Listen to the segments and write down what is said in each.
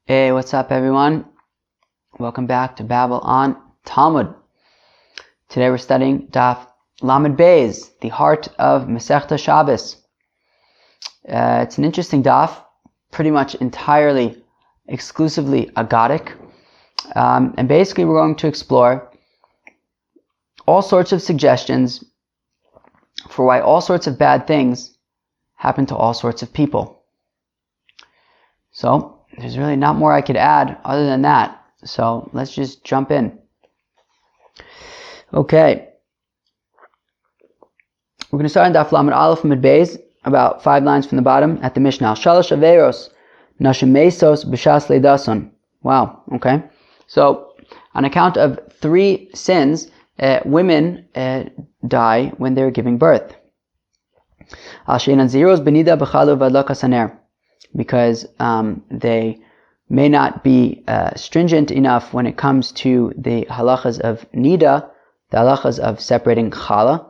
Hey, what's up everyone? Welcome back to Babel on Talmud. Today we're studying Daf Lamed Beis, the heart of Masechta Shabbos. It's an interesting daf, pretty much entirely, exclusively agadic. And basically we're going to explore all sorts of suggestions for why all sorts of bad things happen to all sorts of people. So, there's really not more I could add other than that. So let's just jump in. Okay. We're going to start in Daf Lamed Aleph Amud Beis, about 5 lines from the bottom at the Mishnah. Shalosh Averos Nashim Mesos B'Shas Leidason. Wow. Okay. So on account of 3 sins, women die when they're giving birth. Al She'enan Zeros Benida B'Chalu V'Adlak Hasaner. Because they may not be stringent enough when it comes to the halachas of nida, the halachas of separating challah,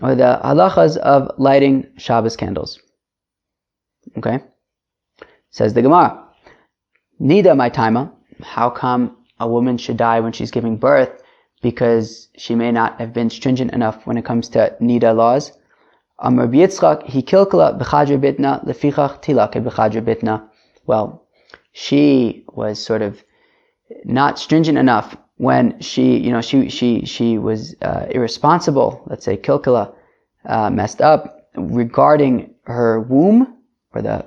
or the halachas of lighting Shabbos candles. Okay? Says the Gemara, nida my taima, how come a woman should die when she's giving birth? Because she may not have been stringent enough when it comes to nida laws. Amar Yitzchak, he kilkala b'chadra bitna lefichach tilake b'chadra bitna. Well, she was sort of not stringent enough when she was irresponsible. Let's say kilkala, messed up regarding her womb or the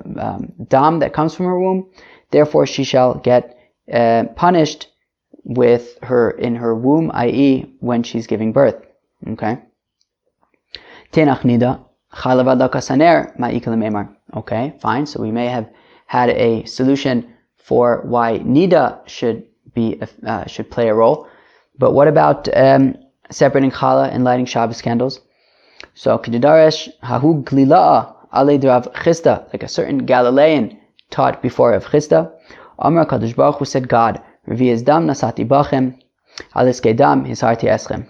dam that comes from her womb. Therefore, she shall get punished with her in her womb, i.e., when she's giving birth. Okay. Tenach nida, chalav adlak hasaner, ma'ikal meimar. Okay, fine. So we may have had a solution for why nida should play a role. But what about separating challah and lighting Shabbos candles? So k'didaresh hahu glila'a alei Rav Chisda, like a certain Galilean taught before Rav Chisda. Amar Kadosh Baruch Hu said, God, revi'ez dam nasati bachem, aliskei dam hisarti eschem.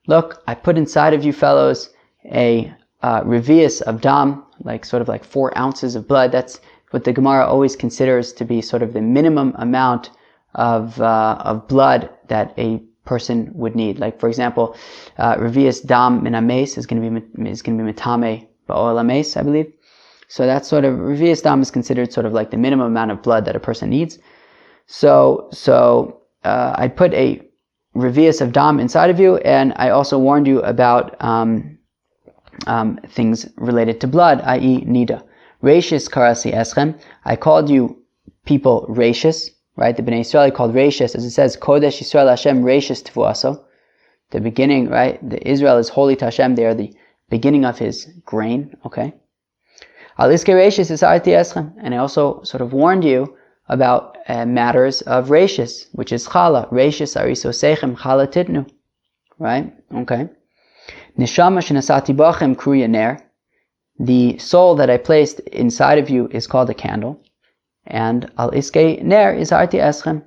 Look, I put inside of you fellows a revius of dam, like 4 ounces of blood. That's what the Gemara always considers to be sort of the minimum amount of blood that a person would need. Like for example, revius dam min hames is going to be mitame ba'ol hames, I believe. So that's sort of revius dam is considered sort of like the minimum amount of blood that a person needs. So I put a revius of dam inside of you, and I also warned you about things related to blood, i.e. nida. Rashis karasi eschem. I called you people rashis, right? The Bnei Yisrael called rashis, as it says, Kodesh Yisrael Hashem rashis tvuaso. The beginning, right? The Israel is holy to Hashem. They are the beginning of His grain. Okay. Aliske rashis is arti eschem. And I also sort of warned you about matters of rashis, which is challah. Rashis ariso sechem challah titnu. Right? Okay. Neshama shenasati bachem kruya ner. The soul that I placed inside of you is called a candle. And al iske ner is arti eschem.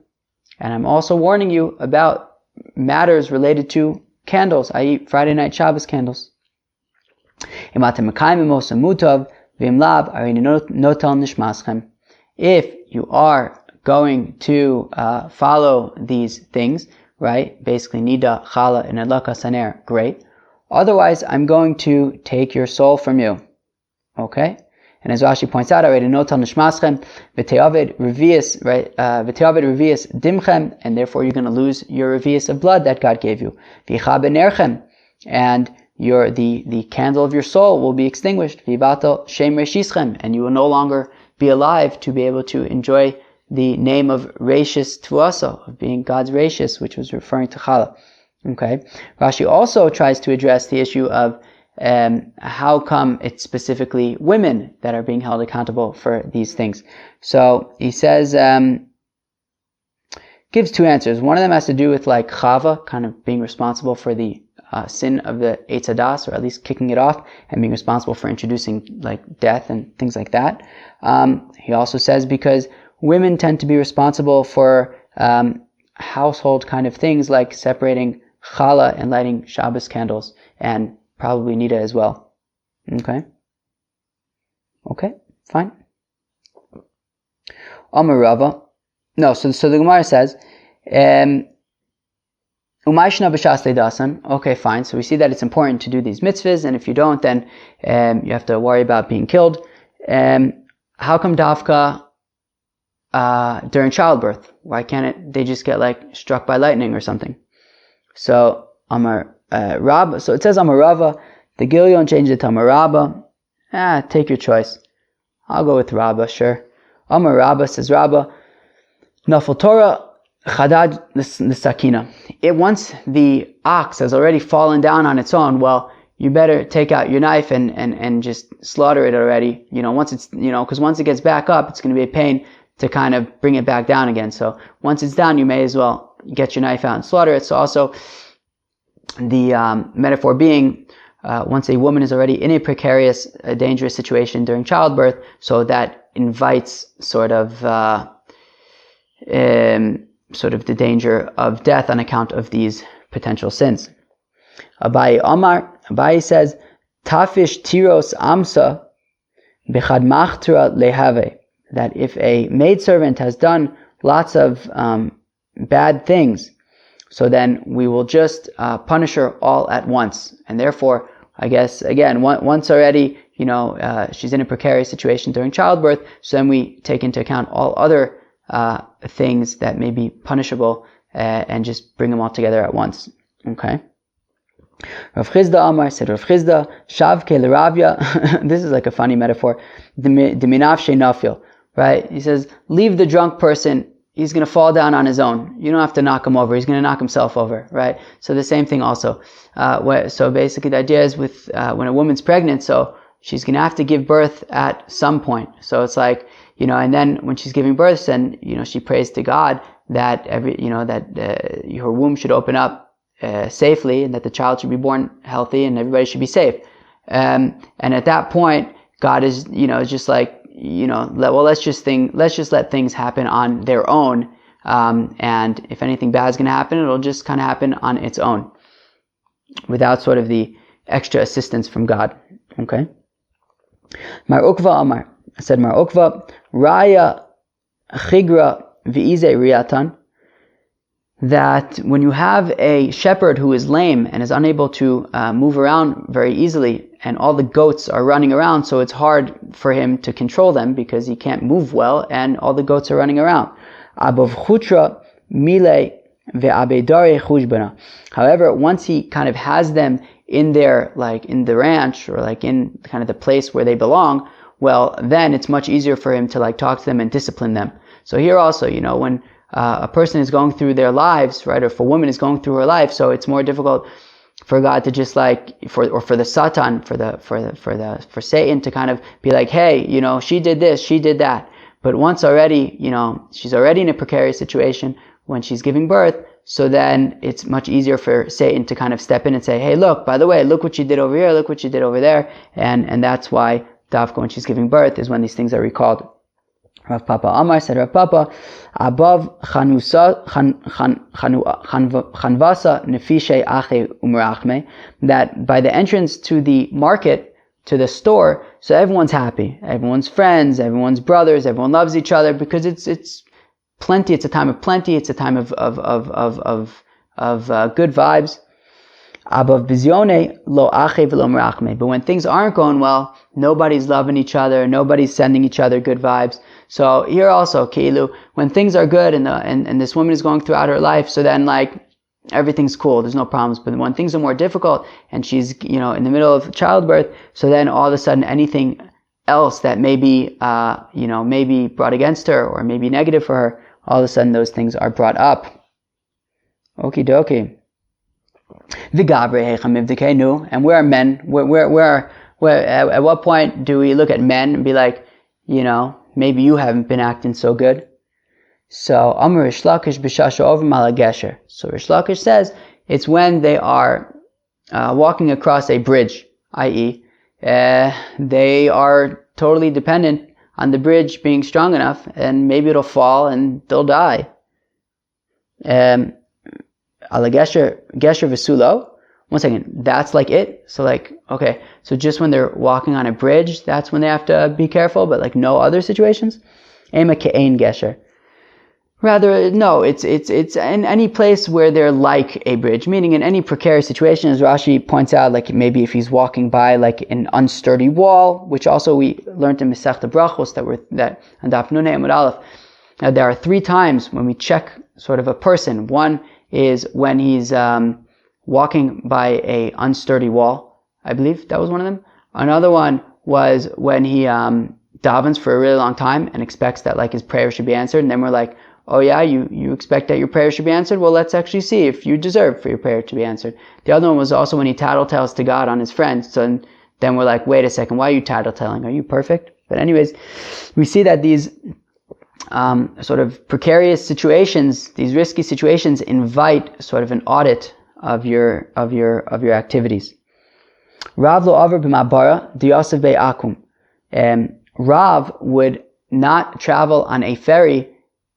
And I'm also warning you about matters related to candles, i.e. Friday night Shabbos candles. If you are going to follow these things, right? Basically nida, challah, and adlak hasaner, great. Otherwise, I'm going to take your soul from you. Okay? And as Rashi points out, already notal nishmaschem, v'te'avid revius, right? V'te'avid revius dimchem, and therefore you're going to lose your revius of blood that God gave you. V'cha benerchem, and the candle of your soul will be extinguished. V'vato shem reshischem, and you will no longer be alive to be able to enjoy the name of Rashis Tvuaso, of being God's Rashis, which was referring to Challah. Okay. Rashi also tries to address the issue of how come it's specifically women that are being held accountable for these things. So he says, gives 2 answers. One of them has to do with like Chava, kind of being responsible for the sin of the Eitz Hadas, or at least kicking it off, and being responsible for introducing like death and things like that. He also says because women tend to be responsible for household kind of things like separating challah and lighting Shabbos candles, and probably nida as well. Okay, fine. Amar Rava, No, so the Gemara says, Umayshna b'shas leidasan. Okay, fine. So we see that it's important to do these mitzvahs, and if you don't, then you have to worry about being killed. How come dafka during childbirth? Why can't they just get like struck by lightning or something? So Amar Rabba. So it says Amar Rava. The Gilyon changed it to Amar Rabba. Take your choice. I'll go with Rabba, sure. Amar Rabba, says Rabba, Nafal Torah Chadad Nisakina. Once the ox has already fallen down on its own, well, you better take out your knife and just slaughter it already. Once it's, because once it gets back up, it's going to be a pain to kind of bring it back down again. So once it's down, you may as well get your knife out and slaughter it. So also the metaphor being, once a woman is already in a precarious, dangerous situation during childbirth, so that invites sort of the danger of death on account of these potential sins. Abai says, Tafish tiros amsa bechad machtra lehave, that if a maidservant has done lots of bad things, so then we will just punish her all at once. And therefore, I guess, again, once already, she's in a precarious situation during childbirth, so then we take into account all other things that may be punishable and just bring them all together at once. Okay? Rav Chizda Amar said, Rav Chizda, Shavke l'Ravya, this is like a funny metaphor, Diminav nafil, right? He says, leave the drunk person, he's going to fall down on his own. You don't have to knock him over, he's going to knock himself over, right? So the same thing also. So basically the idea is with when a woman's pregnant, so she's going to have to give birth at some point. So it's like, and then when she's giving birth, then, she prays to God that her womb should open up safely, and that the child should be born healthy, and everybody should be safe. And at that point, God is, just like, let's just let things happen on their own. And if anything bad is going to happen, it'll just kind of happen on its own, without sort of the extra assistance from God. Okay. Mar Ukva Amar said, Mar Ukva Raya Chigra V'ize Riyatan, that when you have a shepherd who is lame and is unable to move around very easily, and all the goats are running around, so it's hard for him to control them because he can't move well, and all the goats are running around. Abav chutra mile ve'abedare chushbana. However, once he kind of has them in there, like in the ranch, or like in kind of the place where they belong, well, then it's much easier for him to like talk to them and discipline them. So here also, when a person is going through their lives, right, or if a woman is going through her life, so it's more difficult for God to just like, for the Satan, for Satan to kind of be like, hey, she did this, she did that. But once already, she's already in a precarious situation when she's giving birth, so then it's much easier for Satan to kind of step in and say, hey, look, by the way, look what you did over here, look what you did over there. And that's why Dafka, when she's giving birth, is when these things are recalled. Rav Papa Amar said, Rav Papa, above chanvasa nefishe ache umrachme, that by the entrance to the market, to the store, so everyone's happy, everyone's friends, everyone's brothers, everyone loves each other, because it's plenty. It's a time of plenty. It's a time of good vibes. Above bizione lo ache v'lo merachme. But when things aren't going well, nobody's loving each other, nobody's sending each other good vibes. So here also, Keilu, when things are good and this woman is going throughout her life, so then like everything's cool, there's no problems. But when things are more difficult and she's in the middle of childbirth, so then all of a sudden anything else that may be maybe brought against her or maybe negative for her, all of a sudden those things are brought up. Okie dokie. And where are men? Where at what point do we look at men and be like, maybe you haven't been acting so good? So Amar Rish Lakish b'shasha over malagesher. So Rish Lakish says it's when they are walking across a bridge, i.e., they are totally dependent on the bridge being strong enough, and maybe it'll fall and they'll die. Ala gesher v'sulo. One second, that's like it? So like, okay, so just when they're walking on a bridge, that's when they have to be careful, but like no other situations? Ema ke'ein gesher. Rather, no, it's in any place where they're like a bridge, meaning in any precarious situation, as Rashi points out, like maybe if he's walking by like an unsturdy wall, which also we learned in Masechta Brachos that on Daf Nun Amud Aleph. There are 3 times when we check sort of a person. One is when he's walking by a unsturdy wall. I believe that was one of them. Another one was when he davens for a really long time and expects that like his prayer should be answered, and then we're like, oh yeah, you expect that your prayer should be answered? Well, let's actually see if you deserve for your prayer to be answered. The other one was also when he tattletales to God on his friends. So then we're like, wait a second, why are you tattletaling? Are you perfect? But anyways, we see that these sort of precarious situations, these risky situations, invite sort of an audit of your activities. Rav lo aver b'mabara diyasav be'akum. Rav would not travel on a ferry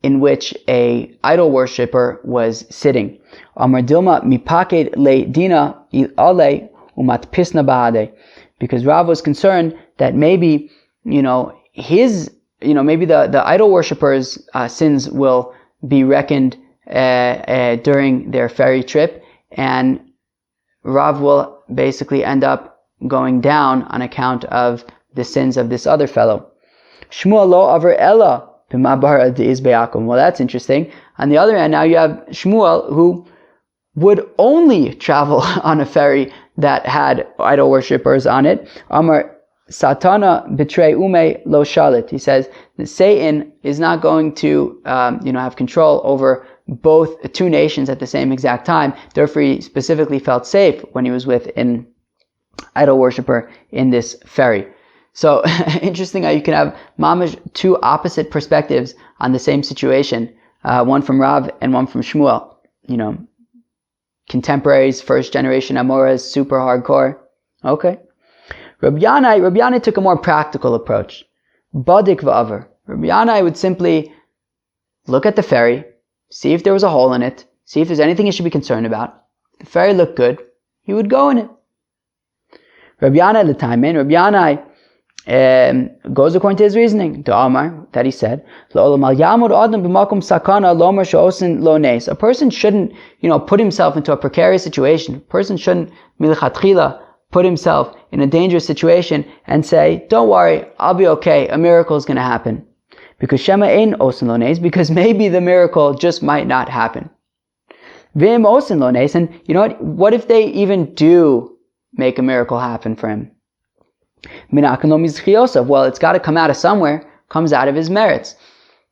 in which a idol worshipper was sitting. Amar Dilma mipaked le dina ale umatpisna bahade, because Rav was concerned that maybe maybe the idol worshipper's sins will be reckoned during their ferry trip, and Rav will basically end up going down on account of the sins of this other fellow. Shmuel lo aver ella. Well, that's interesting. On the other hand, now you have Shmuel, who would only travel on a ferry that had idol worshippers on it. Amar Satana betray ume lo shalit. He says that Satan is not going to have control over both 2 nations at the same exact time. Therefore, he specifically felt safe when he was with an idol worshipper in this ferry. So, interesting how you can have mamash 2 opposite perspectives on the same situation. One from Rav and one from Shmuel. Contemporaries, first generation Amoras, super hardcore. Okay. Rabbi Yanai took a more practical approach. Badik v'aver. Rabbi Yanai would simply look at the ferry, see if there was a hole in it, see if there's anything he should be concerned about. If the ferry looked good, he would go in it. Rabbi Yanai l'taimin. Rabbi Yanai goes according to his reasoning. To Amar, that he said, a person shouldn't, put himself into a precarious situation. A person shouldn't milichatchila put himself in a dangerous situation and say, don't worry, I'll be okay, a miracle is going to happen. Because Shema ein osin lo nes, because maybe the miracle just might not happen. Vim osin lo nes, and you know what if they even do make a miracle happen for him? Well, it's got to come out of somewhere. Comes out of his merits.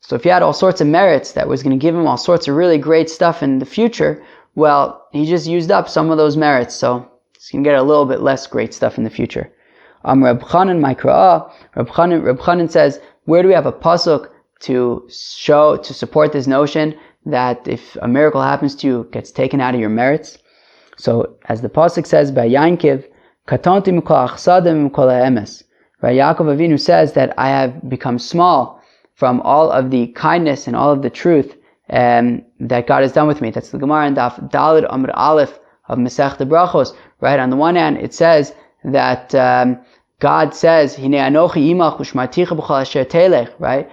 So if he had all sorts of merits that was going to give him all sorts of really great stuff in the future, well, he just used up some of those merits, so he's going to get a little bit less great stuff in the future. Reb Chanan says, where do we have a pasuk to support this notion that if a miracle happens to you, it gets taken out of your merits? So as the pasuk says by Yankiv, Katonti mikol achsadim mikol ha'emes. Right, Yaakov Avinu says that I have become small from all of the kindness and all of the truth that God has done with me. That's the Gemara in Daf Daled Amud Aleph of Masechta Brachos. Right, on the one hand, it says that God says, Hine anochi imach ushmarticha b'chol asher telech. Right,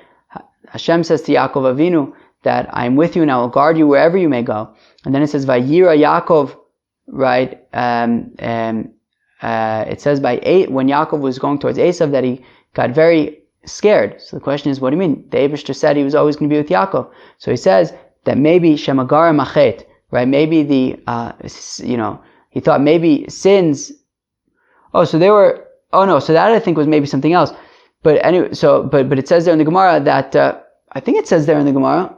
Hashem says to Yaakov Avinu that I am with you and I will guard you wherever you may go. And then it says Vayira Yaakov. Right, it says when Yaakov was going towards Esav that he got very scared. So the question is, what do you mean? The Eibishter said he was always going to be with Yaakov. So he says that maybe Shemagara Machet, right? Maybe he thought maybe sins. So that I think was maybe something else. But anyway, but it says there in the Gemara that, I think it says there in the Gemara,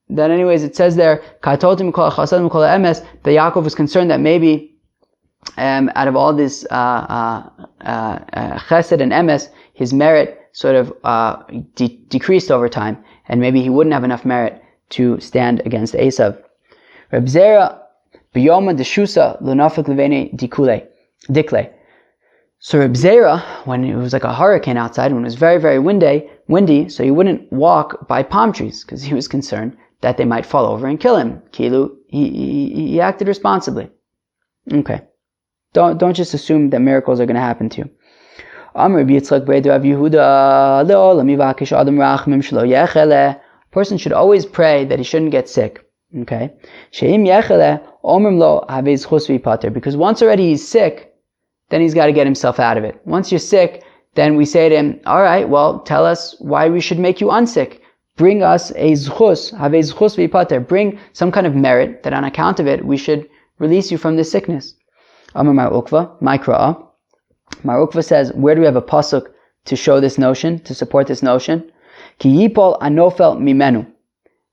that anyways, it says there, that Yaakov was concerned that maybe out of all this chesed and emes, his merit sort of decreased over time, and maybe he wouldn't have enough merit to stand against Esav. Reb Zera b'yoma deshusa l'nafik levene dikle. So Reb Zera, when it was like a hurricane outside, when it was very, very windy, so he wouldn't walk by palm trees because he was concerned that they might fall over and kill him. Kilu, he acted responsibly. Okay. Don't just assume that miracles are going to happen to you. person should always pray that he shouldn't get sick. Okay? Because once already he's sick, then he's got to get himself out of it. Once you're sick, then we say to him, all right, well, tell us why we should make you unsick. Bring us a zchus, have a zchus v'pater. Bring some kind of merit that on account of it, we should release you from this sickness. Amar Mar Ukva, Maikra'a. Mar Ukva says, where do we have a pasuk to show this notion, to support this notion? Ki yipol anofel mimenu.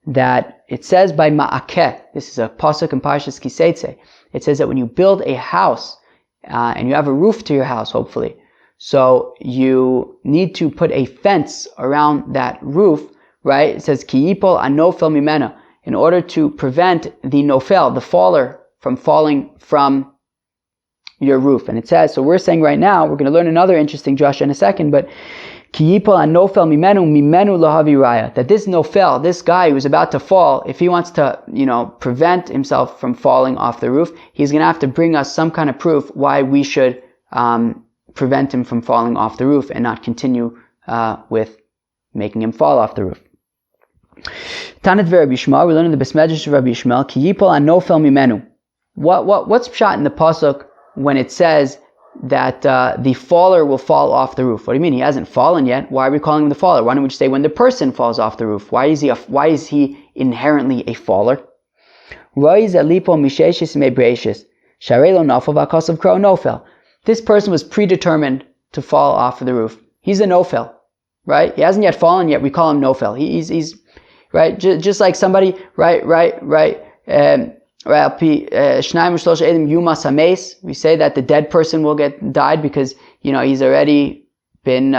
That it says by ma'akeh, this is a pasuk in Parshas Kiseitze. It says that when you build a house, and you have a roof to your house, hopefully, so you need to put a fence around that roof, right? It says, Ki yipol anofel mimena, in order to prevent the nofel, the faller, from falling from your roof. And it says, so we're saying right now, we're going to learn another interesting drasha in a second, but Ki yipol anofel mimenu lahavi raya, that this nofel, this guy who's about to fall, if he wants to, prevent himself from falling off the roof, he's going to have to bring us some kind of proof why we should prevent him from falling off the roof and not continue with making him fall off the roof. Tanit v'Rabbi Yishmael, we learn in the Besmedrash of Rabbi Yishmael, Ki yipol anofel mimenu. What's pshat in the pasuk when it says that the faller will fall off the roof? What do you mean? He hasn't fallen yet. Why are we calling him the faller? Why don't we just say when the person falls off the roof? Why is he inherently a faller? This person was predetermined to fall off of the roof. He's a nofel, right? He hasn't yet fallen yet. We call him nofel. He's right, just like somebody, right. We say that the dead person will get died because he's already been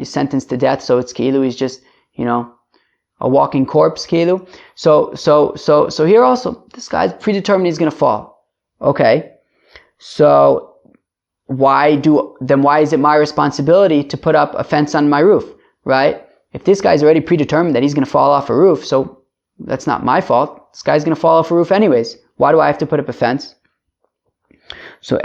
sentenced to death. So it's kilu. He's just a walking corpse, kilu. So here also, this guy's predetermined he's going to fall. Okay, so why is it my responsibility to put up a fence on my roof, right? If this guy's already predetermined that he's going to fall off a roof, so that's not my fault. This guy's going to fall off a roof anyways. Why do I have to put up a fence? So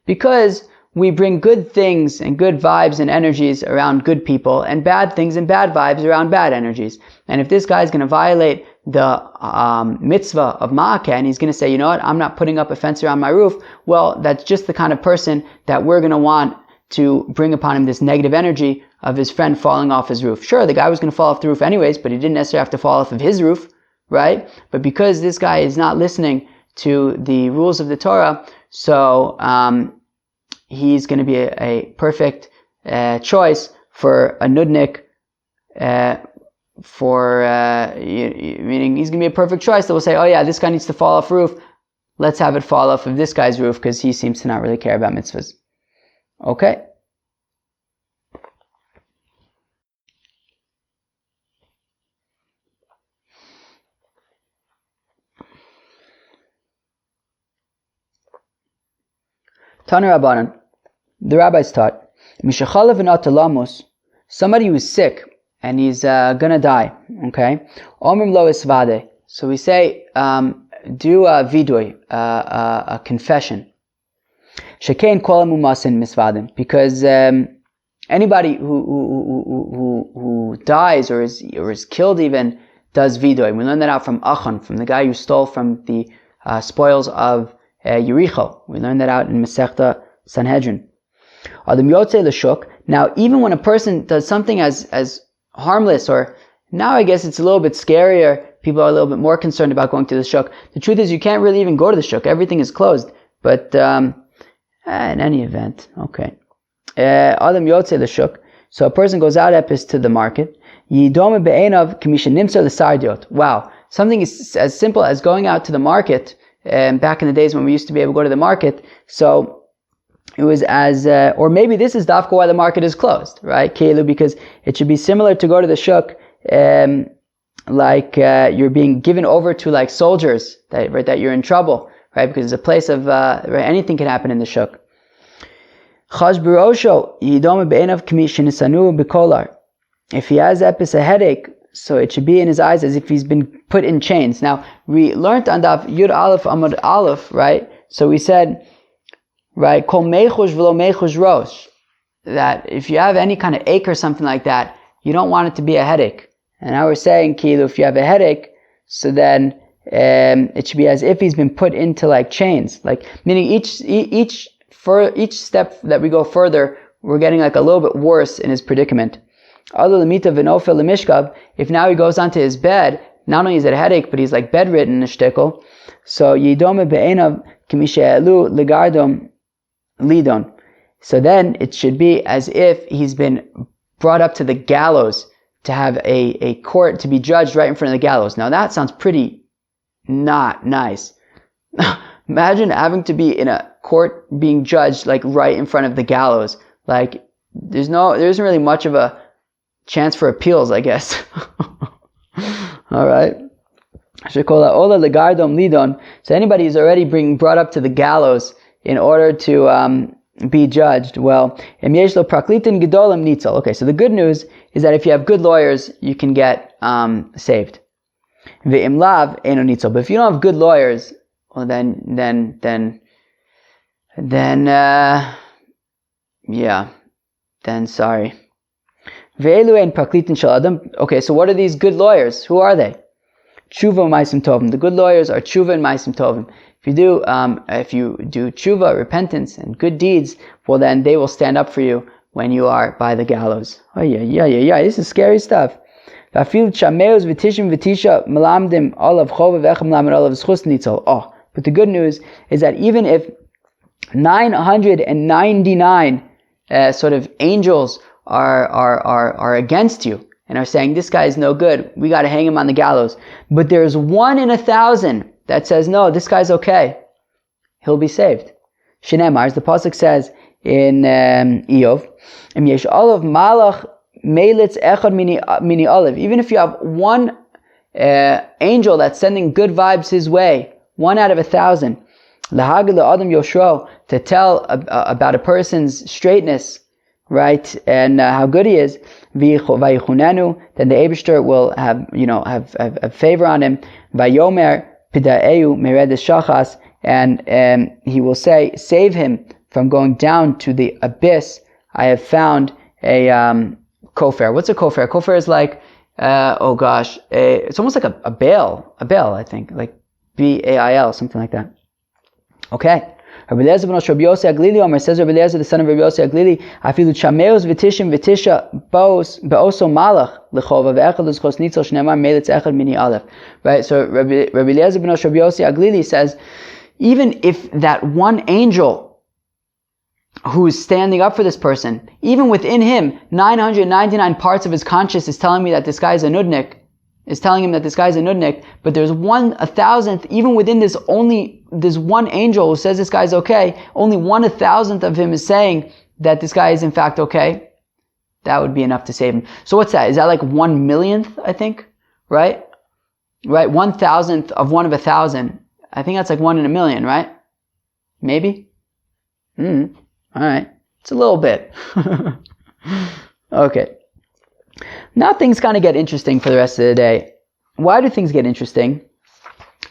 because we bring good things and good vibes and energies around good people, and bad things and bad vibes around bad energies. And if this guy's going to violate the mitzvah of Ma'akeh, and he's going to say, you know what, I'm not putting up a fence around my roof, well, that's just the kind of person that we're going to want to bring upon him this negative energy of his friend falling off his roof. Sure, the guy was going to fall off the roof anyways, but he didn't necessarily have to fall off of his roof, right? But because this guy is not listening to the rules of the Torah, so he's going to be a perfect choice for a nudnik, meaning he's going to be a perfect choice that will say, oh yeah, this guy needs to fall off roof. Let's have it fall off of this guy's roof because he seems to not really care about mitzvahs. Okay. Tana Rabbanan, the rabbis taught, Mishachalav v'nat somebody who's sick and he's gonna die. Okay. Omrim lo isvade. So we say, do a vidui, a confession. Shekein kol mumasin misvadim, because anybody who dies or is killed even does vidui. We learned that out from Achan, from the guy who stole from the spoils of Yericho. We learned that out in Masechta Sanhedrin. Adam yotze l'shuk. Now, even when a person does something as harmless, or now I guess it's a little bit scarier, people are a little bit more concerned about going to the shuk. The truth is, you can't really even go to the shuk. Everything is closed. But in any event, okay. Adam yotze l'shuk. So a person goes out epis to the market. Yidome be'enav k'misha nimsa l'sardiot. Wow. Something as simple as going out to the market. Back in the days when we used to be able to go to the market, so it was or maybe this is dafka why the market is closed, right? Keilu, because it should be similar to go to the shuk, like you're being given over to like soldiers, that you're in trouble, right? Because it's a place of anything can happen in the shuk. If he has a headache, so it should be in his eyes as if he's been put in chains. Now, we learned on Daf Yud Aleph Amud Aleph, right? So we said, right, Kol Mechush V'lo Mechush Rosh, that if you have any kind of ache or something like that, you don't want it to be a headache. And now we're saying, Kilu, if you have a headache, so then it should be as if he's been put into like chains. Like, meaning each step that we go further, we're getting like a little bit worse in his predicament. If now he goes onto his bed, not only is it a headache, but he's like bedridden in a shtickle. So yidome be'enav k'mishe'elu legardom lidon. So then it should be as if he's been brought up to the gallows to have a court to be judged right in front of the gallows. Now that sounds pretty not nice. Imagine having to be in a court being judged like right in front of the gallows. Like there isn't really much of a chance for appeals, I guess. All right. So anybody who's already being brought up to the gallows in order to be judged, well, okay, so the good news is that if you have good lawyers, you can get saved. But if you don't have good lawyers, well, then sorry. Okay, so what are these good lawyers? Who are they? Tshuva ma'asim tovim. The good lawyers are tshuva and ma'asim tovim. If you do tshuva, repentance, and good deeds, well then they will stand up for you when you are by the gallows. Oh yeah. This is scary stuff. Oh, but the good news is that even if 999 sort of angels are against you and are saying this guy is no good, we got to hang him on the gallows, but there's 1 in 1,000 that says no, this guy's okay, he'll be saved. Shinemar, as the pasuk says in Iyov, Im yesh olav malach meilitz echad mini olive. Even if you have one angel that's sending good vibes his way, 1 out of 1,000, lahagil adam yoshro, to tell about a person's straightness, right, and how good he is, vayichunenu, then the Eibishter will have favor on him, vayomer pida'eu mered shachas, and he will say, save him from going down to the abyss. I have found a kofar. What's a kofar? A kofar is like, it's almost like a bail, I think, like Bail, something like that. Okay. Rabbi Eliezer ben Rabbi Yossi Aglili, Omer, says Rabbi Eliezer, the son of Rabbi Yossi Aglili, afilu chameos v'tishim v'tisha be'oso malach l'chova ve'echad l'zchos nitzol shneimar meilitz echad mini aleph. Right, so Rabbi Eliezer ben Rabbi Yossi Aglili says, even if that one angel who is standing up for this person, even within him, 999 parts of his conscience is telling me that this guy is a nudnik, but there's 1,000th, even within this one angel who says this guy's okay, only 1,000th of him is saying that this guy is in fact okay. That would be enough to save him. So what's that? Is that like 1,000,000th, I think? Right? 1,000th of 1 of 1,000. I think that's like 1 in a million, right? Maybe? Alright. It's a little bit. Okay. Now things kind of get interesting for the rest of the day. Why do things get interesting?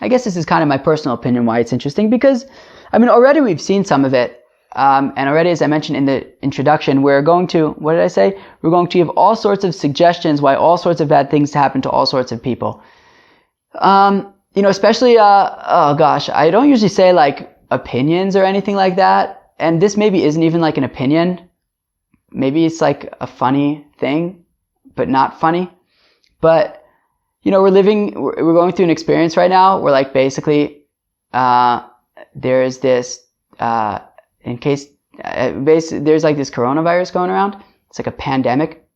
I guess this is kind of my personal opinion why it's interesting, because, already we've seen some of it. And already, as I mentioned in the introduction, we're going to give all sorts of suggestions why all sorts of bad things happen to all sorts of people. Especially, I don't usually say like opinions or anything like that. And this maybe isn't even like an opinion. Maybe it's like a funny thing, but not funny. But, we're going through an experience right now where like basically, there's this, there's like this coronavirus going around. It's like a pandemic.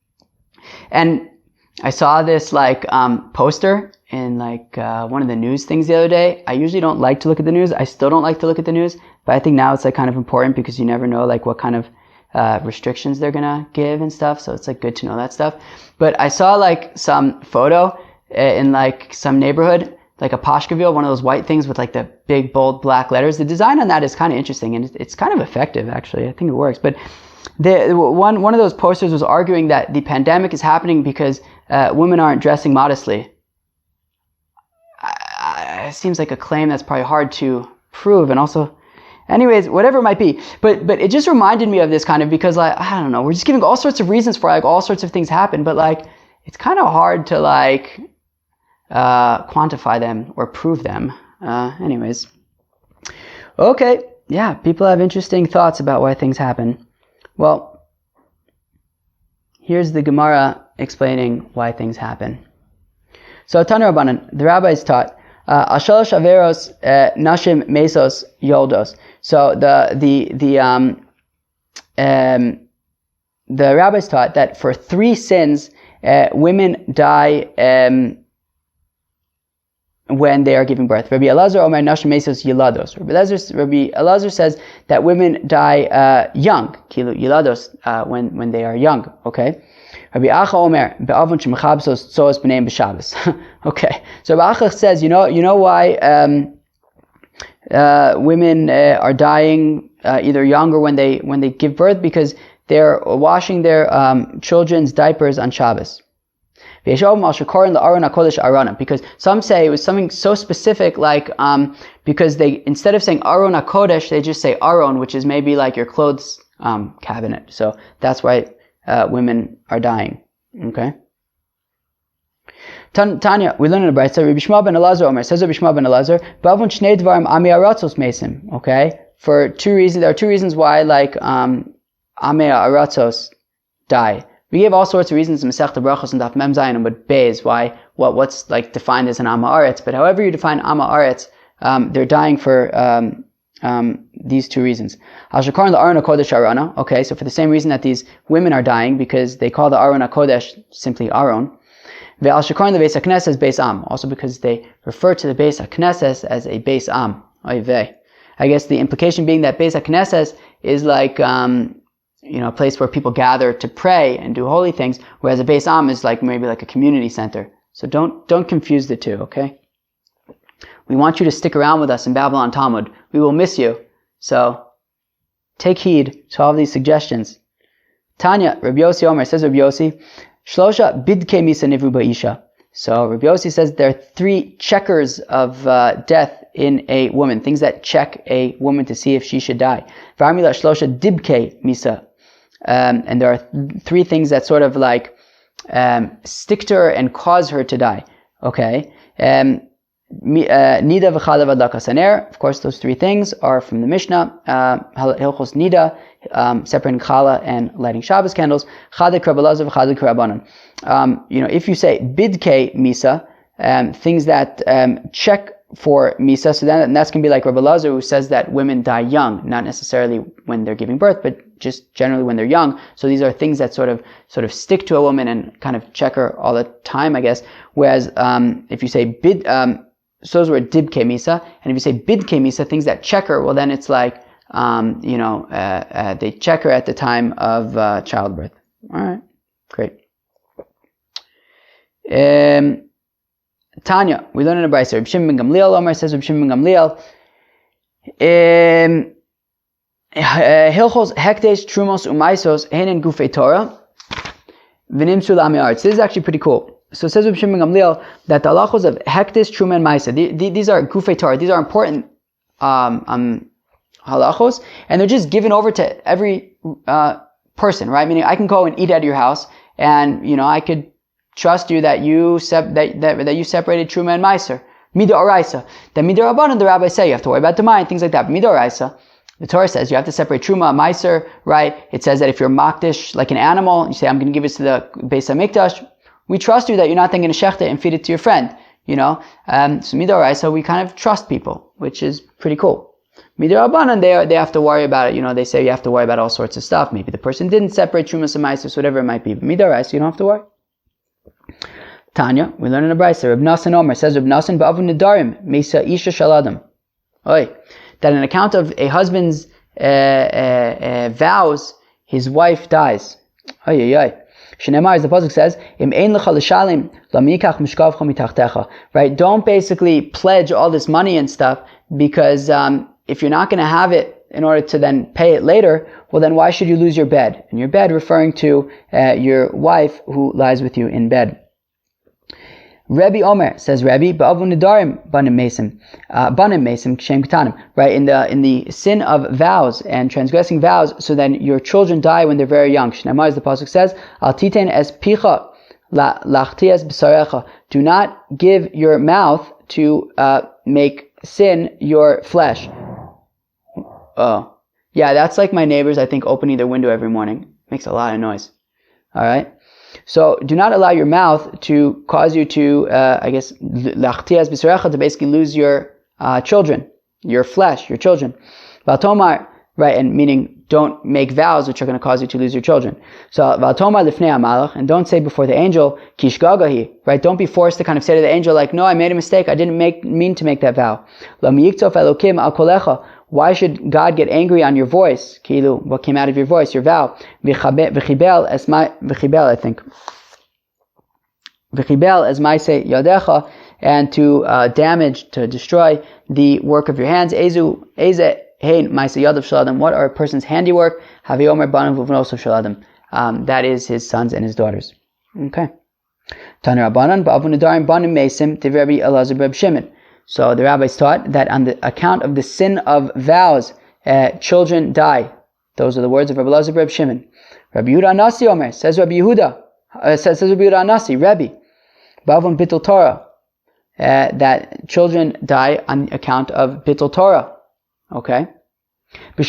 And I saw this like, poster in like, one of the news things the other day. I usually don't like to look at the news. I still don't like to look at the news, but I think now it's like kind of important because you never know like what kind of restrictions they're gonna give and stuff, so it's like good to know that stuff. But I saw like some photo in like some neighborhood, like a Pashkaville, one of those white things with like the big bold black letters. The design on that is kind of interesting and it's kind of effective actually. I think it works. But one of those posters was arguing that the pandemic is happening because women aren't dressing modestly. It seems like a claim that's probably hard to prove, and also Anyways, whatever it might be. But it just reminded me of this kind of, because like, I don't know, we're just giving all sorts of reasons for like all sorts of things happen, but like, it's kind of hard to like, quantify them or prove them. Anyways. Okay. Yeah. People have interesting thoughts about why things happen. Well, here's the Gemara explaining why things happen. So, Tana Rabbanan, the rabbis taught, Ashalosh Averos Nashim Mesos Yoldos. So the rabbis taught that for 3 sins, women die when they are giving birth. Rabbi Elazar Omer Nashim Mesos Yilados. Rabbi Elazar says that women die young, Kilu Yilados, when they are young. Okay. Rabbi Acha Omer be'avon shemechabsos tzoos b'neim b'Shabbos. Okay, so Rabbi Acha says, you know why women are dying either young or when they give birth, because they're washing their children's diapers on Shabbos. Because some say it was something so specific, like because they, instead of saying Aron HaKodesh, they just say Aron, which is maybe like your clothes cabinet. So that's why women are dying. Okay. Tanya, we learn in the Brayta. Rabbi Shmuel ben Elazar Omer says, Rabbi Shmuel ben Elazar, Bavon Shnei Dvarim Ami Aratzos Mesim. Okay, for 2 reasons. There are 2 reasons why, like Ami Aratzos die. We gave all sorts of reasons in Masechta Brachos and Daf Mem Zayin and with Beis what's like defined as an Amma Aretz. But however you define Amma Aretz, they're dying for these 2 reasons. Okay, so for the same reason that these women are dying, because they call the Aron HaKodesh simply Aron. Also because they refer to the Beis HaKnesses as a Beis Am. I guess the implication being that Beis HaKnesses is like a place where people gather to pray and do holy things, whereas a Beis Am is like maybe like a community center. So don't confuse the 2, okay? We want you to stick around with us in Babylon Talmud. We will miss you. So take heed to all of these suggestions. Tanya, Rabbi Yossi Omer, says Rabbi Yossi, Shlosha bidke misa nivru ba'isha. So Rabbi Yossi says there are 3 checkers of death in a woman, things that check a woman to see if she should die. V'armila shlosha dibke misa. And there are 3 things that sort of like stick to her and cause her to die. Okay. Nida v'chada v'adlaka saner. Of course, those 3 things are from the Mishnah. Hilchos Nida, separating challah and lighting Shabbos candles. Chada krabalazav v'chada krabanan. If you say bidke misa, things that check for misa, so then that's going to be like Rabbi Elazar, who says that women die young, not necessarily when they're giving birth, but just generally when they're young. So these are things that sort of stick to a woman and kind of check her all the time, I guess. Whereas if you say bid, so those were dibke misa, and if you say bidke misa, things that check her, well then it's like they check her at the time of childbirth. All right, great. Tanya, we learn in a brayso. Reb Shimon ben Gamliel Omer says, Reb Shimon ben Gamliel, Hilchos hekdesh trumos umaisos henin gufei Torah v'nimsu la'amei aretz. This is actually pretty cool. So it says Reb Shimon ben Gamliel that the halachos of hekdesh, truma, and maisa, these are gufei Torah. These are important halachos, and they're just given over to every person, right? Meaning I can go and eat at your house, and I could trust you that you separated truma and meiser. Mida oraisa. Then mida rabbanan, the rabbis say you have to worry about the mind, things like that. But mida oraisa, the Torah says you have to separate truma and meiser, right? It says that if you're makdish like an animal, you say I'm going to give it to the Beis Hamikdash. We trust you that you're not then going to shecht it and feed it to your friend. So mida oraisa, we kind of trust people, which is pretty cool. Mida rabbanan, they have to worry about it. They say you have to worry about all sorts of stuff. Maybe the person didn't separate truma and meiser, whatever it might be. But mida oraisa, you don't have to worry. Tanya, we learn in a brayso. Reb Nasan Omer says, Reb Nasan ba'avu nedarim misa isha shaladam. That an account of a husband's vows, his wife dies. Shenemar, as the pasuk says, Im ein lecha l'shalim lamikach mishkavcha mitachtecha. Right? Don't basically pledge all this money and stuff, because if you're not going to have it in order to then pay it later, well then why should you lose your bed? And your bed referring to your wife who lies with you in bed. Rebbe Omer, says Rebbe, Ba'avu Nidarim banim mesim kshem ketanim. Right, in the sin of vows and transgressing vows, so then your children die when they're very young. Shneimar, as the pasuk says, Al titen es picha lachtias b'sarecha. Do not give your mouth to make sin your flesh. Oh, yeah, that's like my neighbors, I think, opening their window every morning. Makes a lot of noise. All right. So do not allow your mouth to cause you to, lachtias b'sarecha, to basically lose your children, your flesh, your children. Valtomar, right, and meaning don't make vows which are going to cause you to lose your children. So valtomar lifnei hamalach, and don't say before the angel kishgagahi, right? Don't be forced to kind of say to the angel like, no, I made a mistake, I didn't mean to make that vow. Lo miyiktof elokim al kolecha. Why should God get angry on your voice? Kilu, what came out of your voice, your vow. V'chibel as maise yadecha, and to damage, to destroy the work of your hands. Eze hein maise yadav shaladim. What are a person's handiwork? Havi omer banav uvnosav shaladim. That is his sons and his daughters. Okay. Taner Rabbanan ba'avu nedarim banim mesim tivrebi Elazar Reb Shimon. So the rabbis taught that on the account of the sin of vows, children die. Those are the words of Rabbi Elazar Reb Shimon. Rabbi Yehuda Anasi Omer, says Rabbi Yehuda, says Rabbi Yehuda Anasi, Rebbe, Bavon Bittul Torah, that children die on account of Bittul Torah. Okay? So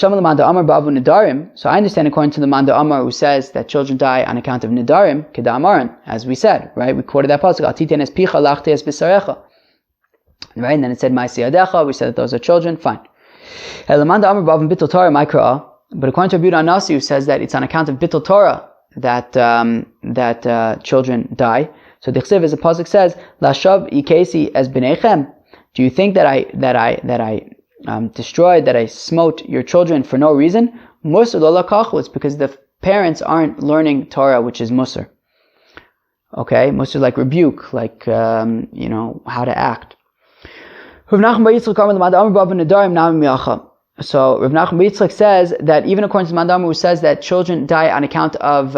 I understand according to the Manda Amar, who says that children die on account of Nidarim, Keda Amaran, as we said, right? We quoted that pasuk, Atiten es picha lachte es b'sarecha. Right, and then it said Ma'aseh Yadecha. We said that those are children. Fine. But according to Rabbi Yehuda Anasi, who says that it's on account of Bittul Torah that children die. So the Chsiv, as the pasuk says, Lashav ikesi as b'neichem. Do you think that I destroyed, that I smote your children for no reason? Musar lo lakachu. It's because the parents aren't learning Torah, which is musar. Okay, musar like rebuke, like how to act. So Rav Nachman Yitzchak says that even according to the Mandam, who says that children die on account of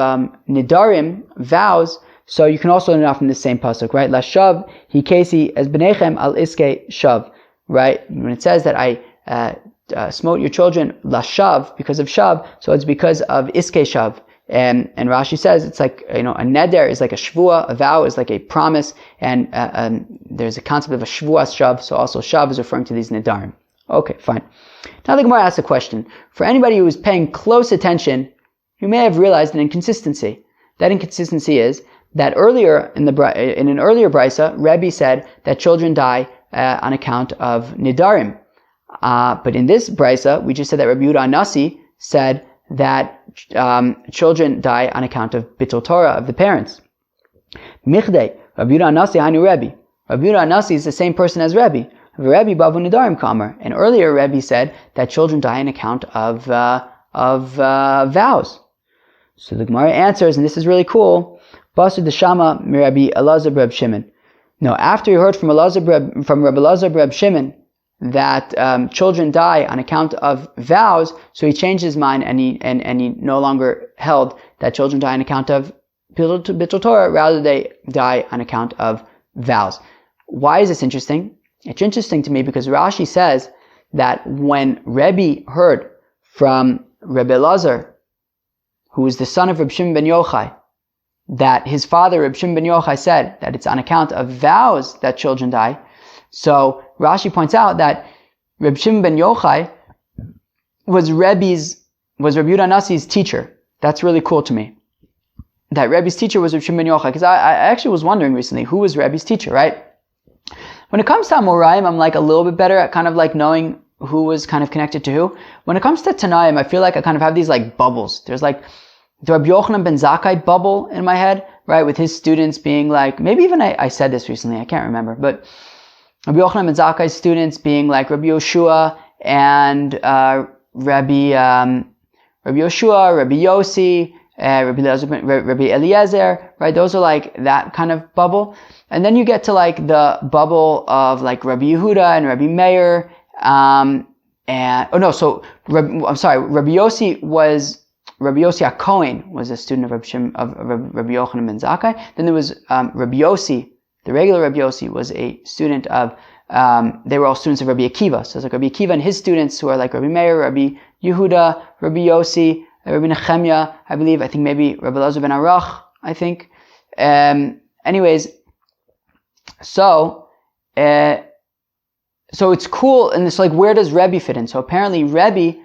nidarim, vows, so you can also learn it from the same pasuk, right? Lashav hikesi as b'neichem al iske shav, right? When it says that I smote your children lashav because of shav, so it's because of iske shav. And Rashi says it's like, a neder is like a shvua, a vow is like a promise, and there's a concept of a shvuas shav, so also shav is referring to these nedarim. Okay, fine. Now the Gemara asks a question. For anybody who is paying close attention, you may have realized an inconsistency. That inconsistency is that earlier in an earlier brisa, Rebbe said that children die on account of nidarim. But in this brisa, we just said that Rabbi Yehuda Anasi said that children die on account of Bittul Torah, of the parents. Michdei, Rabbi Yehuda Anasi hainu Rebbe. Rabbi Yehuda Anasi is the same person as Rebbe. Rebbe bavu nidarim kamer. And earlier Rebbe said that children die on account of vows. So the Gemara answers, and this is really cool, Basu deshama Rabbi Elazar Reb Shimon. No, after he heard from Rabbi Elazar Reb Shimon that children die on account of vows, so he changed his mind and he no longer held that children die on account of Bittul Torah, rather they die on account of vows. Why is this interesting? It's interesting to me because Rashi says that when Rebbe heard from Rebbe Elazar, who is the son of Reb Shimon ben Yochai, that his father Reb Shimon ben Yochai said that it's on account of vows that children die. So Rashi points out that Reb Shimon ben Yochai was Rabbi Yehuda Anasi's teacher. That's really cool to me. That Rebbe's teacher was Reb Shimon ben Yochai, because I actually was wondering recently who was Rebbe's teacher, right? When it comes to Amoraim, I'm like a little bit better at kind of like knowing who was kind of connected to who. When it comes to Tanaim, I feel like I kind of have these like bubbles. There's like the Rabbi Yochanan ben Zakkai bubble in my head, right? With his students being like, maybe even I said this recently, I can't remember, but Rabbi Yochanan ben Zakkai's students being like Rabbi Yoshua and Rabbi Yoshua, Rabbi Yossi, Rabbi Eliezer, right? Those are like that kind of bubble. And then you get to like the bubble of like Rabbi Yehuda and Rabbi Meir, Rabbi Yossi HaKohen was a student of Rabbi Yochanan ben Zakkai. Then there was Rabbi Yossi The regular Rabbi Yossi was a student of, they were all students of Rabbi Akiva. So it's like Rabbi Akiva and his students who are like Rabbi Meir, Rabbi Yehuda, Rabbi Yossi, Rabbi Nechemia, I think maybe Rabbi Elazar ben Arach, I think. Anyways, so it's cool, and it's like, where does Rebbe fit in? So apparently Rebbe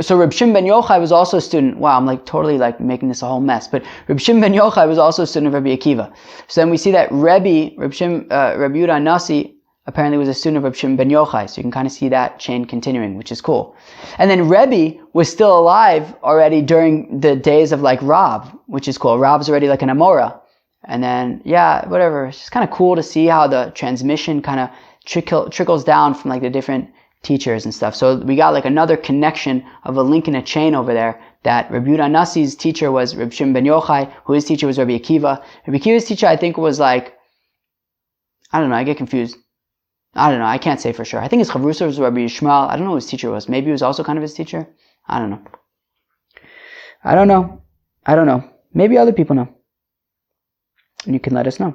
so Reb Shimon ben Yochai was also a student. Wow, I'm like totally like making this a whole mess. But Reb Shimon ben Yochai was also a student of Rabbi Akiva. So then we see that Rabbi Yehuda Nasi apparently was a student of Reb Shimon ben Yochai. So you can kind of see that chain continuing, which is cool. And then Rebbe was still alive already during the days of like Rav, which is cool. Rav's already like an Amora. And then, yeah, whatever. It's just kind of cool to see how the transmission kind of trickles down from like the different teachers and stuff. So we got like another connection of a link in a chain over there, that Rabbi Yehuda Nasi's teacher was Reb Shimon ben Yochai, who his teacher was Rabbi Akiva. Rabbi Akiva's teacher, I think, was like, I don't know, I get confused. I don't know, I can't say for sure. I think his chavrusa was Rabbi Yishmael. I don't know who his teacher was. Maybe he was also kind of his teacher. I don't know. Maybe other people know. And you can let us know.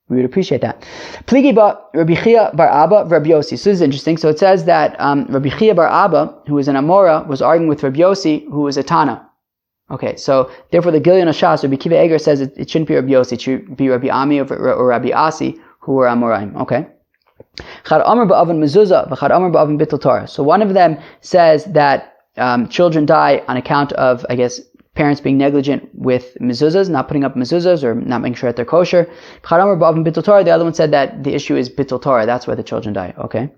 We would appreciate that. Pligi ba Rabbi Chia bar Abba, Rabbi Yossi. So this is interesting. So it says that Rabbi Chia bar Abba, who was an Amora, was arguing with Rabbi Yossi, who was a Tana. Okay, so therefore the Gilyon Hashas, Rabbi Kiva Eger says it shouldn't be Rabbi Yossi, it should be Rabbi Ami or Rabbi Asi, who were Amoraim. Okay. So one of them says that children die on account of, I guess, parents being negligent with mezuzahs, not putting up mezuzahs or not making sure that they're kosher. The other one said that the issue is bittul Torah. That's why the children die. Okay.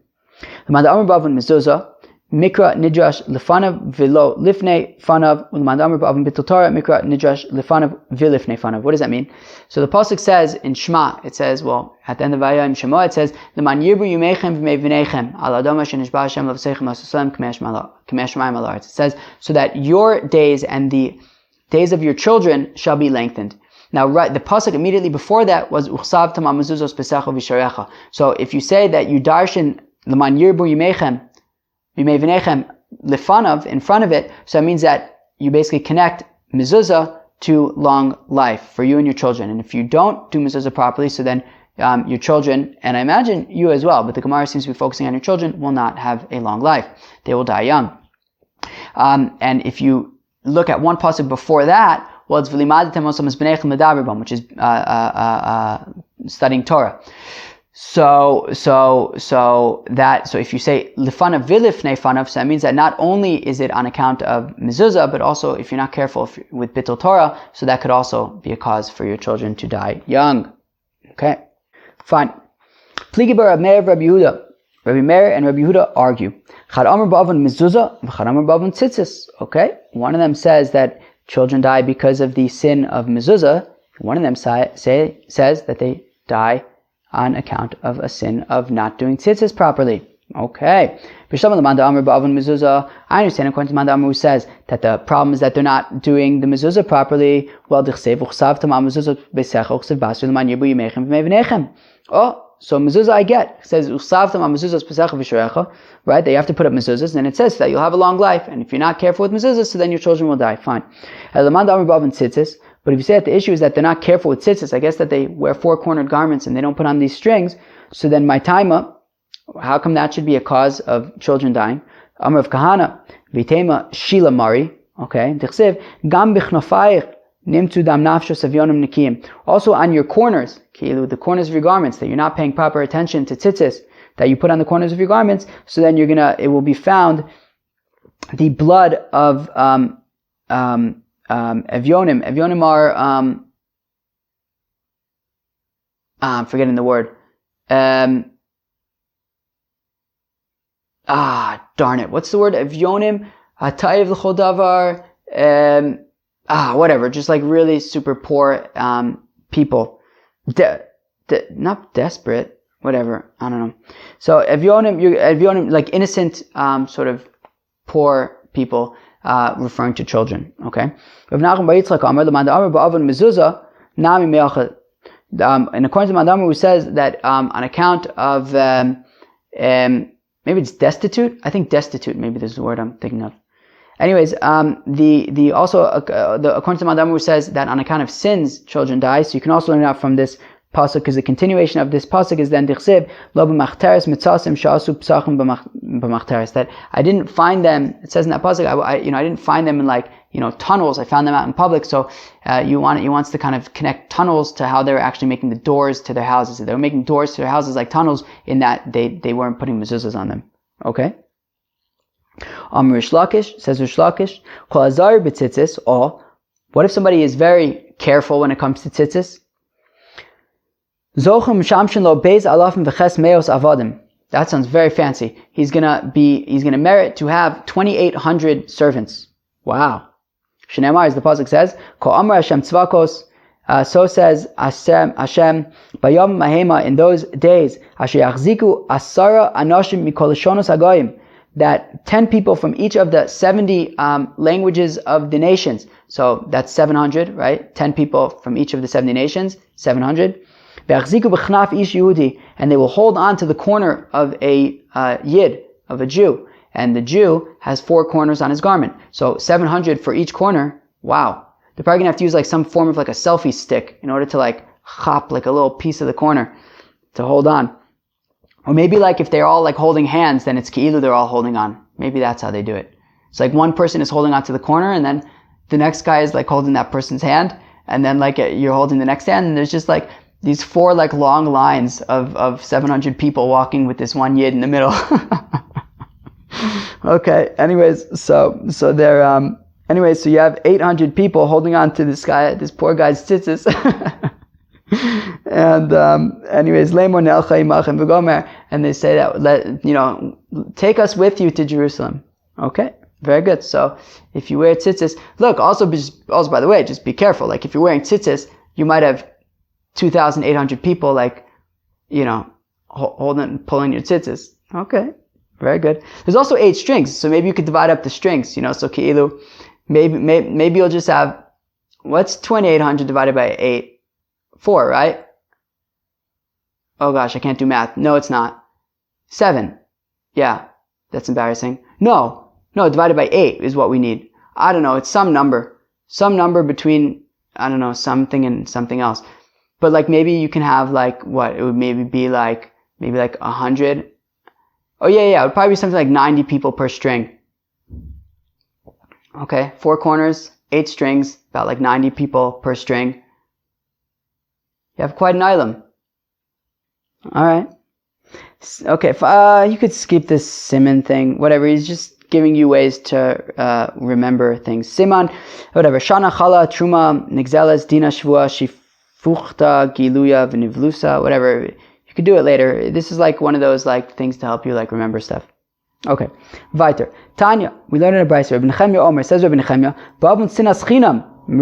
Mikra nidrash lefanav velo lifnei fanav u'lemad ba'avim bittul Torah mikra nidrash lefanav vilifnei fanav. What does that mean? So the pasuk says in Shema, it says, well, at the end of Vayayim Shema, it says, "Leman yirbu yumechem v'mei v'nechem al adama shenishba Hashem l'vseichem l'susam k'mesh mayim al haaretz." It says, so that your days and the days of your children shall be lengthened. Now, right, the pasuk immediately before that was uchsav tam mezuzos pesecho v'sharecha. So if you say that you darshan leman yirbu yumechem v'mei v'nechem lefanav in front of it, so that means that you basically connect mezuzah to long life for you and your children. And if you don't do mezuzah properly, so then your children, and I imagine you as well, but the Gemara seems to be focusing on your children, will not have a long life. They will die young. And if you look at one pasuk before that, well, it's v'limadatem osam es b'nechem l'daber, which is studying Torah. So if you say lifanav vilifnei fanav, so that means that not only is it on account of mezuzah, but also if you're not careful with bittul Torah, so that could also be a cause for your children to die young. Okay, fine. Pligi bar Rabbi Meir, Rabbi Yehuda. Rabbi Meir and Rabbi Yehuda argue. Chad amar ba'avon mezuzah, v'chad amar ba'avon tzitzis. Okay, one of them says that children die because of the sin of mezuzah. One of them says that they die on account of a sin of not doing tzitzis properly. Okay. I understand according to Manda Amr, who says that the problem is that they're not doing the mezuzah properly. Well, so mezuzah I get. It says, right? That you have to put up mezuzahs, and it says that you'll have a long life. And if you're not careful with mezuzahs, so then your children will die. Fine. But if you say that the issue is that they're not careful with tzitzis, I guess that they wear four-cornered garments and they don't put on these strings, so then my taima, how come that should be a cause of children dying? Amr of Kahana, Vitema Shila Mari, okay, Dichsev, Gam Bichnofayich, Nimtu Dam Nafshos Avyonim Nikim. Also on your corners, the corners of your garments, that you're not paying proper attention to tzitzis, that you put on the corners of your garments, so then it will be found the blood of, Evyonim. Evyonim are, I'm forgetting the word. Darn it. What's the word? Evyonim, Hatayiv l'chol davar, whatever. Just like really super poor, people. Not desperate, whatever. I don't know. So Evyonim, like innocent, sort of poor people, referring to children. Okay. And according to Madamar, who says that on account of maybe it's destitute. I think destitute. Maybe this is the word I'm thinking of. Anyways, according to Madamar, who says that on account of sins children die. So you can also learn out from this pasuk, because the continuation of this pasuk is then dichsiv lo b'machteres mitzasim sha'asu psachim b'machteres, that I didn't find them. It says in that pasuk, I didn't find them in like tunnels. I found them out in public. So he wants to kind of connect tunnels to how they were actually making the doors to their houses. They were making doors to their houses like tunnels, in that they weren't putting mezuzahs on them. Okay. Rish Lakish says Rish Lakish, Kol azar b'tzitzis, or what if somebody is very careful when it comes to tzitzis? Zochem shamshin lo beis alafim v'ches meos avadim. That sounds very fancy. He's gonna merit to have 2,800 servants. Wow. Shneimar, as the pasuk says, Ko amar Hashem tzvakos. So says Hashem, Bayom mahema, in those days, Asher yachziku asara anoshim mikol shonos hagoyim, that 10 people from each of the 70 languages of the nations. So that's 700, right? 10 people from each of the 70 nations, 700. Ve'achziku b'chnaf ish Yehudi, and they will hold on to the corner of a Yid, of a Jew. And the Jew has 4 corners on his garment. So 700 for each corner. Wow. They're probably going to have to use like some form of like a selfie stick in order to like chop like a little piece of the corner to hold on. Or maybe like if they're all like holding hands, then it's ki'ilu they're all holding on. Maybe that's how they do it. It's like one person is holding on to the corner, and then the next guy is like holding that person's hand, and then like you're holding the next hand, and there's just like these 4 like long lines of 700 people walking with this one Yid in the middle. Okay. Anyways, so they're so you have 800 people holding on to this poor guy's tzitzis. And and they say that, take us with you to Jerusalem. Okay, very good. So if you wear tzitzis, look, also by the way, just be careful. Like if you're wearing tzitzis, you might have 2,800 people pulling your tzitzis. Okay, very good. There's also 8 strings, so maybe you could divide up the strings. So ki'ilu, maybe you'll just have, what's 2,800 divided by 8? 4, right? Oh gosh, I can't do math. No, it's not. 7. Yeah, that's embarrassing. No, divided by 8 is what we need. I don't know, it's some number between, I don't know, something and something else. But like maybe you can have like, what, it would maybe like 100. Oh yeah, it would probably be something like 90 people per string. Okay, 4 corners, 8 strings, about like 90 people per string. You have quite an item. Alright. Okay, you could skip this Simon thing, whatever. He's just giving you ways to remember things. Siman, whatever. Shana, Chala, Truma, Nigzeles, Dina, Shvua, Shifuchta, Giluya, V'nivlusa, whatever. You could do it later. This is like one of those like things to help you like remember stuff. Okay. Weiter. Tanya, we learned in a brayso. Rabbi Nechemia Omer, says Rabbi Nechemia, Ba'avun sinas chinam. On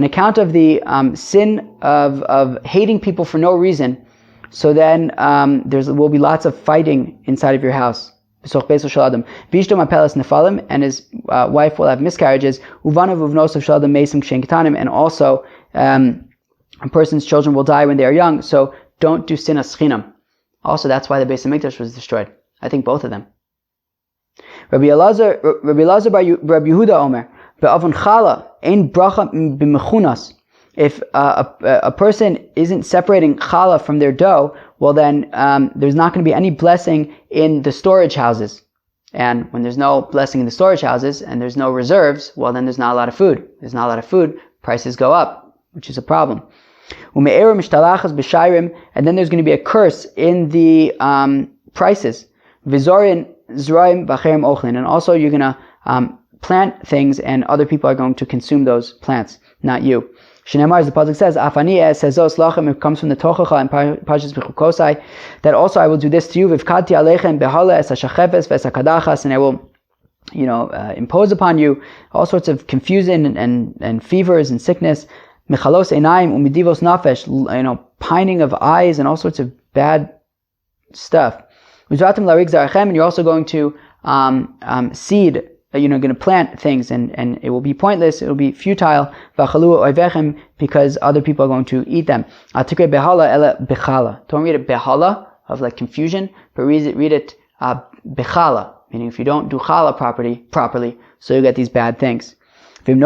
account of the sin of hating people for no reason, so then there will be lots of fighting inside of your house. And his wife will have miscarriages. And also a person's children will die when they are young. So don't do sinas chinam. Also, that's why the Beis Hamikdash was destroyed. I think both of them. Rabbi Elazar bar Rabbi Yehuda Omer. If a person isn't separating challah from their dough, well then there's not going to be any blessing in the storage houses. And when there's no blessing in the storage houses and there's no reserves, well then there's not a lot of food. There's not a lot of food, prices go up, which is a problem. And then there's going to be a curse in the prices. And also you're going to plant things, and other people are going to consume those plants, not you. Shneimar, as the pasuk says, Afani sezos lachem, it comes from the Tochacha and Parshas Bechukosai, that also I will do this to you, v'vkadti alechem behala es hashachefes v'es hakadachas, and I will, impose upon you all sorts of confusion and fevers and sickness, mechalos einayim umidivos nafesh, pining of eyes and all sorts of bad stuff. Uzratim larig zarachem, and you're also going to seed. You're going to plant things, and it will be pointless, it will be futile, because other people are going to eat them. Don't read it behala, of like confusion, but read it bechala, meaning if you don't do chala properly, so you get these bad things. But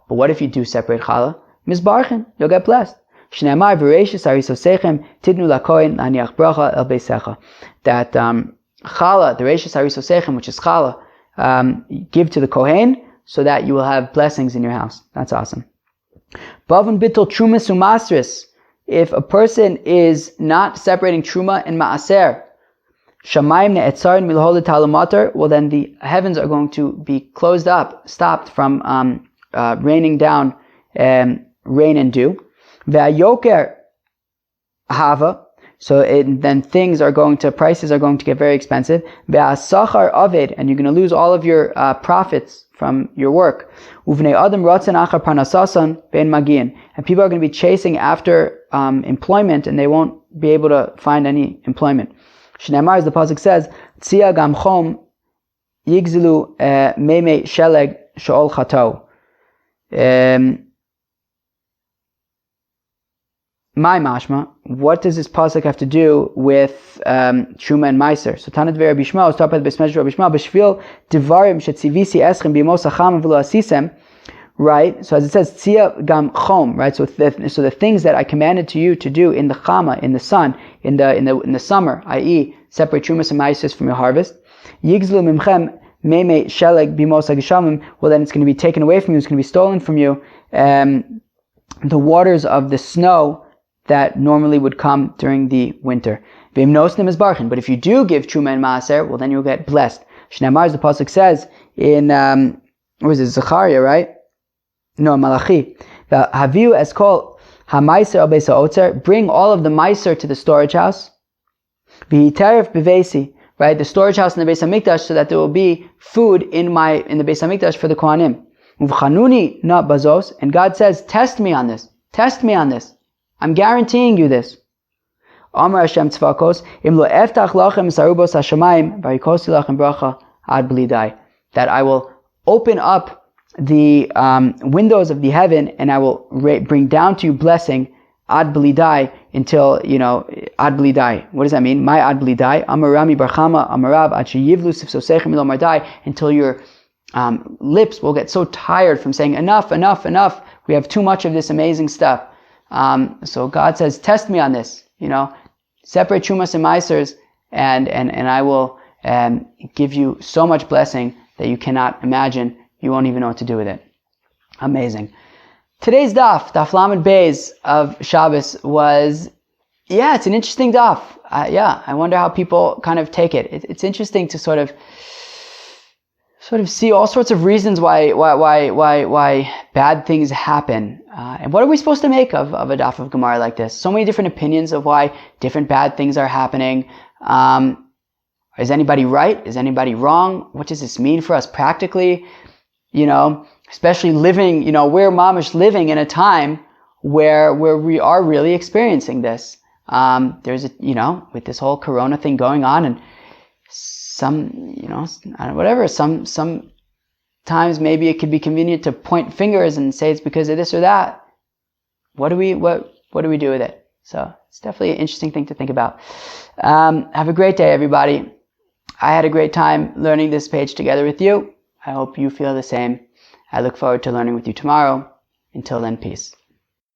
what if you do separate chala? Mizbarchen, you'll get blessed. Shneimar v'reishis harisosechem tidnu lakohen laniach bracha el beisecha. That challah, the reishis harisosechem, which is challah, give to the kohen so that you will have blessings in your house. That's awesome. Bavun bittul trumas umasris. If a person is not separating truma and maaser, shamayim ne'etzarin milholet talamater, well then the heavens are going to be closed up, stopped from raining down rain and dew. Ve'ayoker hava, so then prices are going to get very expensive. Ve'asachar aved, and you're going to lose all of your profits from your work. Uvnei adam ratzon achar parnasasan ben magin, and people are going to be chasing after employment, and they won't be able to find any employment. Shneimar, as the pasuk says, tzia gam chom yigzilu meimei sheleg sheol chato. My mashma, what does this pasuk have to do with truma and meiser? So Tanat Rabbi Shmuel, Starpad Besmesh Rabbi Shmuel, B'shvil Devarim Shetzivisi Eschem B'Yemos Acham V'Lo Asisem. Right. So as it says, Tzia Gam Chom. Right. So the things that I commanded to you to do in the chama, in the sun, in the summer, i.e., separate trumas and meisers from your harvest. Yigzlu Mimchem Meimei Sheleg B'Yemos Hagishamim. Well, then it's going to be taken away from you. It's going to be stolen from you. The waters of the snow that normally would come during the winter. But if you do give truma and maaser, well then you'll get blessed. Shneimar, as the pasuk says in what is it, Zechariah, right? No, Malachi. Haviu eskol hamaiser al beis ha'otzer. Bring all of the meiser to the storage house. V'hiteref b'veisi, right? The storage house in the Beis Hamikdash, so that there will be food in the Beis Hamikdash for the Kohanim. Uvchanuni na bazos, and God says, test me on this. Test me on this. I'm guaranteeing you this. Amar Hashem Tzvakos, Im lo eftach lachem sarubos hashamayim, varikosi lachem bracha ad blidai. That I will open up the windows of the heaven, and I will bring down to you blessing ad blidai until, ad blidai. What does that mean? My ad blidai. Amar Rami Barchama, Amarav, ad sheyivlu sifsosechem ilo mardai, until your lips will get so tired from saying enough, enough, enough. We have too much of this amazing stuff. So God says, test me on this, separate trumas and meisers, and I will give you so much blessing that you cannot imagine. You won't even know what to do with it. Amazing. Today's daf Lamed Beis of Shabbos was, it's an interesting daf. I wonder how people kind of take it. It's interesting to sort of see all sorts of reasons why bad things happen. And what are we supposed to make of a daf of Gemara like this? So many different opinions of why different bad things are happening. Is anybody right? Is anybody wrong? What does this mean for us practically? Especially living, we're mamish living in a time where we are really experiencing this. There's with this whole corona thing going on, and sometimes maybe it could be convenient to point fingers and say it's because of this or that. What do we do with it? So it's definitely an interesting thing to think about. Have a great day, everybody. I had a great time learning this page together with you. I hope you feel the same. I look forward to learning with you tomorrow. Until then, peace.